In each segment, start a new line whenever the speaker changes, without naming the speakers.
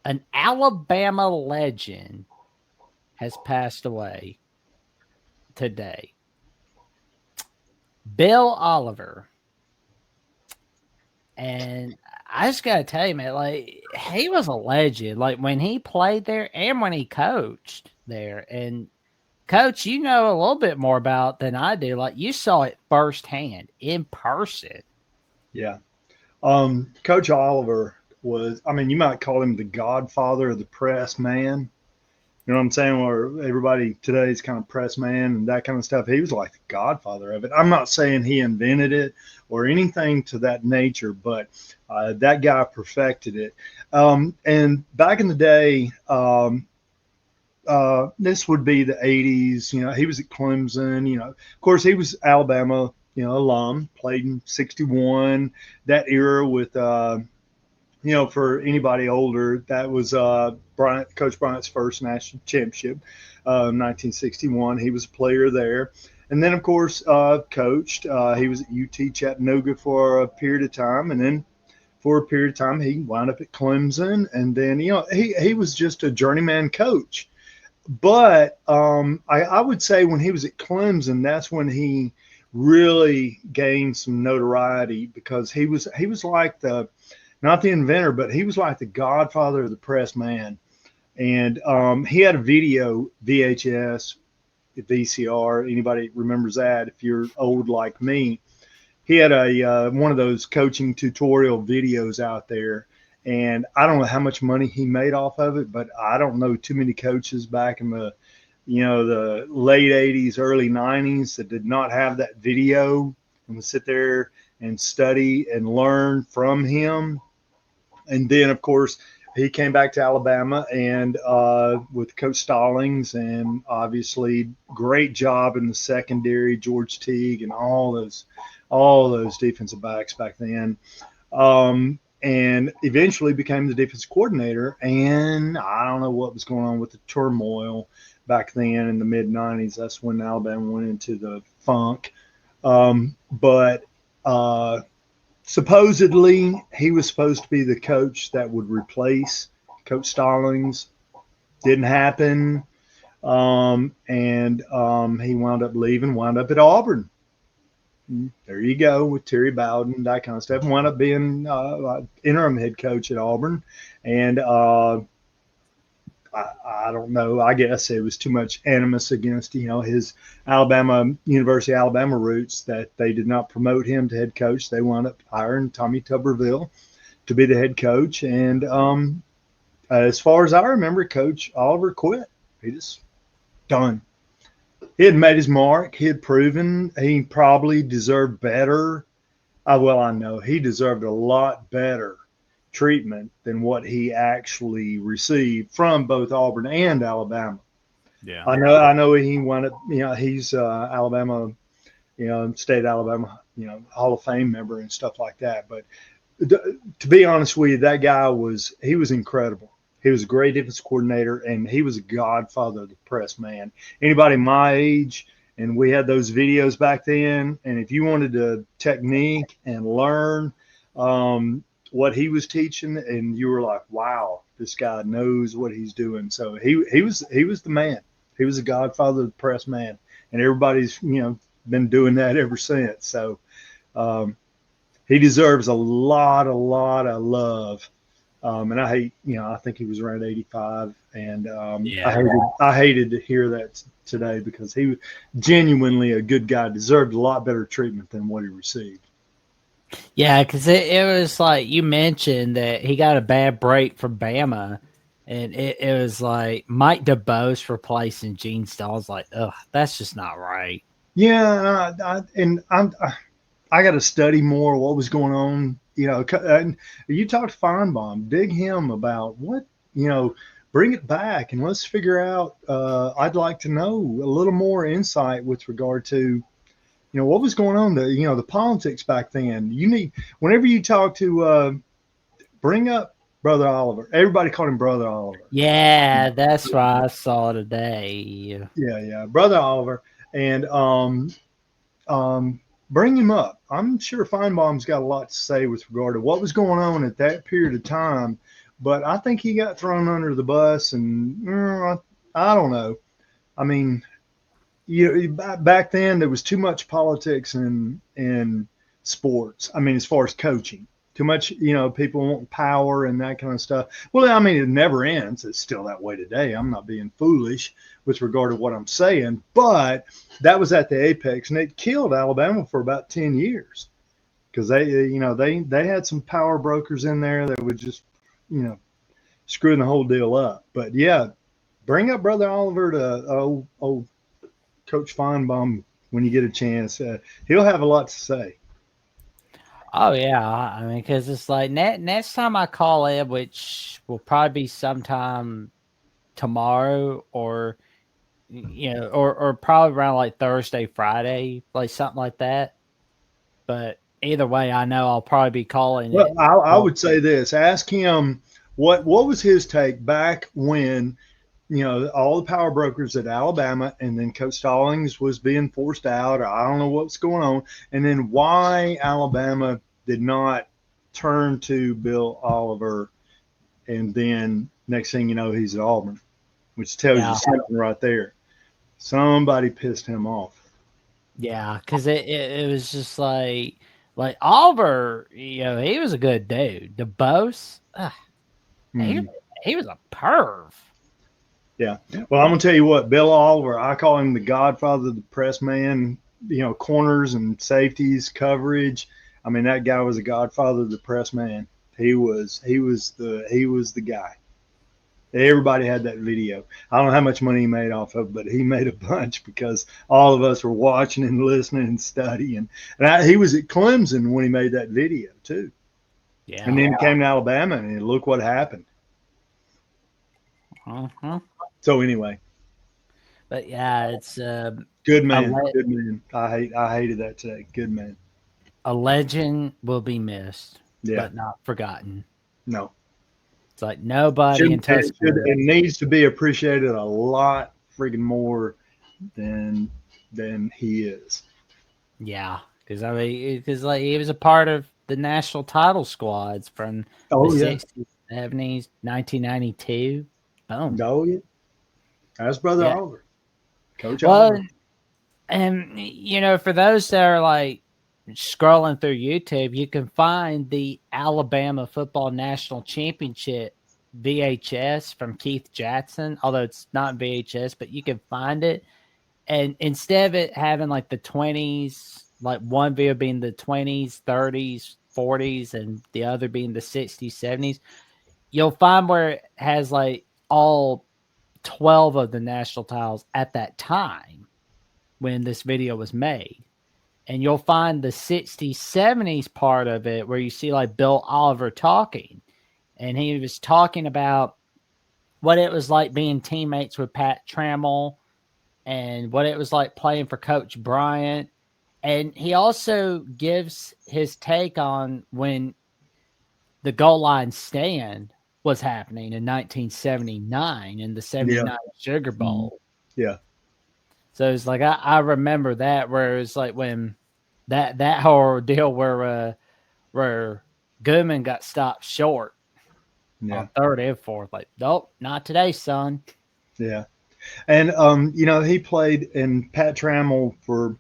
An Alabama legend has passed away today. Bill Oliver. And I just gotta tell you, man, like he was a legend. Like when he played there and when he coached there. And coach, you know a little bit more about than I do. Like you saw it firsthand in person.
Yeah. Coach Oliver was, I mean, you might call him the godfather of the press man. You know what I'm saying? Where everybody today is kind of press man and that kind of stuff. He was like the godfather of it. I'm not saying he invented it or anything to that nature, but that guy perfected it. And back in the day, this would be the 80s. You know, he was at Clemson. You know, of course, he was Alabama, alum, played in 61, that era with, for anybody older, that was Coach Bryant's first national championship, 1961. He was a player there. And then, of course, coached. He was at UT Chattanooga for a period of time. And then for a period of time, he wound up at Clemson. And then, he was just a journeyman coach. But I would say when he was at Clemson, that's when he really gained some notoriety because he was like the not the inventor, but he was like the godfather of the press man. And he had a video VHS, VCR. Anybody remembers that? If you're old like me, he had a one of those coaching tutorial videos out there. And I don't know how much money he made off of it, but I don't know too many coaches back in the late 80s, early 90s that did not have that video and would sit there and study and learn from him. And then, of course, he came back to Alabama and with Coach Stallings, and obviously great job in the secondary, George Teague, and all those defensive backs back then. And eventually became the defensive coordinator. And I don't know what was going on with the turmoil back then in the mid '90s. That's when Alabama went into the funk. But supposedly he was supposed to be the coach that would replace Coach Stallings. Didn't happen. And he wound up leaving, wound up at Auburn. There you go with Terry Bowden, that kind of stuff. Wound up being interim head coach at Auburn. And I don't know. I guess it was too much animus against his University of Alabama roots that they did not promote him to head coach. They wound up hiring Tommy Tuberville to be the head coach. And as far as I remember, Coach Oliver quit. He just done. He had made his mark. He had proven he probably deserved better. Well, I know he deserved a lot better treatment than what he actually received from both Auburn and Alabama.
Yeah.
I know he wanted, he's Alabama, state Alabama, Hall of Fame member and stuff like that. But to be honest with you, that guy he was incredible. He was a great defense coordinator, and he was a godfather of the press man. Anybody my age, and we had those videos back then, and if you wanted to technique and learn what he was teaching, and you were like, wow, this guy knows what he's doing. So he was the man. He was the godfather of the press man, and everybody's been doing that ever since. So he deserves a lot of love. And I think he was around 85, and
Yeah.
I hated to hear that today because he was genuinely a good guy, deserved a lot better treatment than what he received.
Yeah, because it was like you mentioned that he got a bad break from Bama, and it was like Mike DeBose replacing Gene Stahl. I was like, ugh, that's just not right.
Yeah, I got to study more what was going on. And you talked to Feinbaum, dig him about what bring it back and let's figure out. I'd like to know a little more insight with regard to what was going on, the politics back then. Whenever you talk to bring up Brother Oliver. Everybody called him Brother Oliver.
Yeah, that's what I saw today.
Yeah, Brother Oliver. And bring him up. I'm sure Feinbaum's got a lot to say with regard to what was going on at that period of time but I think he got thrown under the bus, and I don't know. I mean, back then there was too much politics in sports. I mean, as far as coaching, too much. People want power and that kind of stuff. Well, I mean, it never ends. It's still that way today. I'm not being foolish with regard to what I'm saying, but that was at the apex, and it killed Alabama for about 10 years because they had some power brokers in there that would just screwing the whole deal up. But yeah, bring up Brother Oliver to old Coach Feinbaum when you get a chance. He'll have a lot to say.
Oh yeah, I mean, because it's like next time I call Ed, which will probably be sometime tomorrow, or or probably around like Thursday, Friday, like something like that. But either way, I know I'll probably be calling
Well,
it.
I would say this: ask him what was his take back when all the power brokers at Alabama, and then Coach Stallings was being forced out, or I don't know what's going on, and then why Alabama did not turn to Bill Oliver, and then next thing you know, he's at Auburn, which tells you
Yeah,
something right there. Somebody pissed him off.
yeah, because it was just like Oliver, he was a good dude. The boss, he
Hmm.
he was a perv.
Yeah. Well, I'm gonna tell you what, Bill Oliver, I call him the godfather of the press man. Corners and safeties, coverage. I mean, that guy was a godfather of the press man. He was the guy. Everybody had that video. I don't know how much money he made off of, but he made a bunch because all of us were watching and listening and studying. And he was at Clemson when he made that video too. And
Yeah.
then he came to Alabama, and look what happened.
Uh-huh.
So anyway,
But yeah, it's
good
a
man,
le-
good man. I hated that today. Good man.
a legend will be missed,
Yeah,
but not forgotten.
no.
It's like nobody in Tuscaloosa.
It needs to be appreciated a lot freaking more than he is.
Yeah, because I mean, because like he was a part of the national title squads from the
Oh yeah,
60s, 70s, 1992. Boom.
oh yeah. That's Brother
Yeah.
Oliver, Coach
Well,
Oliver.
and for those that are like scrolling through YouTube, you can find the Alabama Football National Championship VHS from Keith Jackson, although it's not VHS, but you can find it. And instead of it having like the 20s, like one video being the 20s, 30s, 40s, and the other being the 60s, 70s, you'll find where it has like all 12 of the national titles at that time when this video was made. And you'll find the 60s, 70s part of it where you see like Bill Oliver talking. And he was talking about what it was like being teammates with Pat Trammell and what it was like playing for Coach Bryant. And he also gives his take on when the goal line stand was happening in 1979 in the
Yeah,
79 Sugar Bowl.
yeah,
So it's like I remember that where it's like when that whole deal where Goodman got stopped short
yeah,
on third and fourth. Like, nope, not today, son.
yeah. And he played in Pat Trammell, for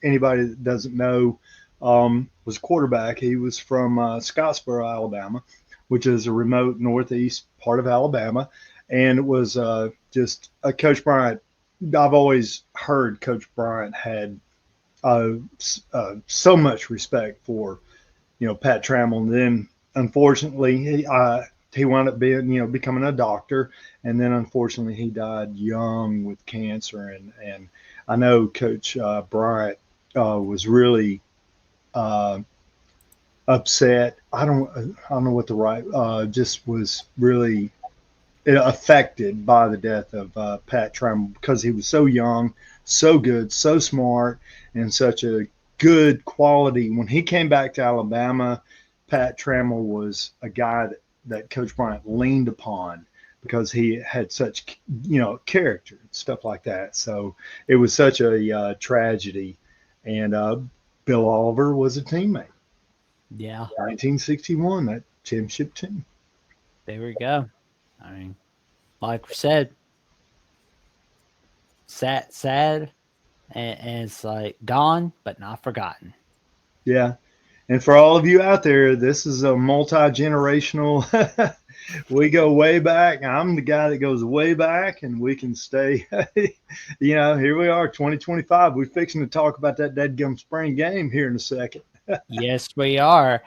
anybody that doesn't know, was quarterback. He was from Scottsboro, Alabama, which is a remote northeast part of Alabama, and it was just Coach Bryant. I've always heard Coach Bryant had so much respect for Pat Trammell, and then unfortunately he wound up being becoming a doctor, and then unfortunately he died young with cancer, and I know Coach Bryant was really uh, upset. I don't know what the right just was really affected by the death of Pat Trammell because he was so young, so good, so smart, and such a good quality. When he came back to Alabama, Pat Trammell was a guy that Coach Bryant leaned upon because he had such character and stuff like that. So it was such a tragedy. And Bill Oliver was a teammate.
Yeah.
1961, that championship team.
There we go. I mean, like we said, sad, and it's like gone, but not forgotten.
Yeah. And for all of you out there, this is a multi-generational. We go way back. I'm the guy that goes way back, and we can stay. Here we are, 2025. We're fixing to talk about that dadgum spring game here in a second.
Yes, we are.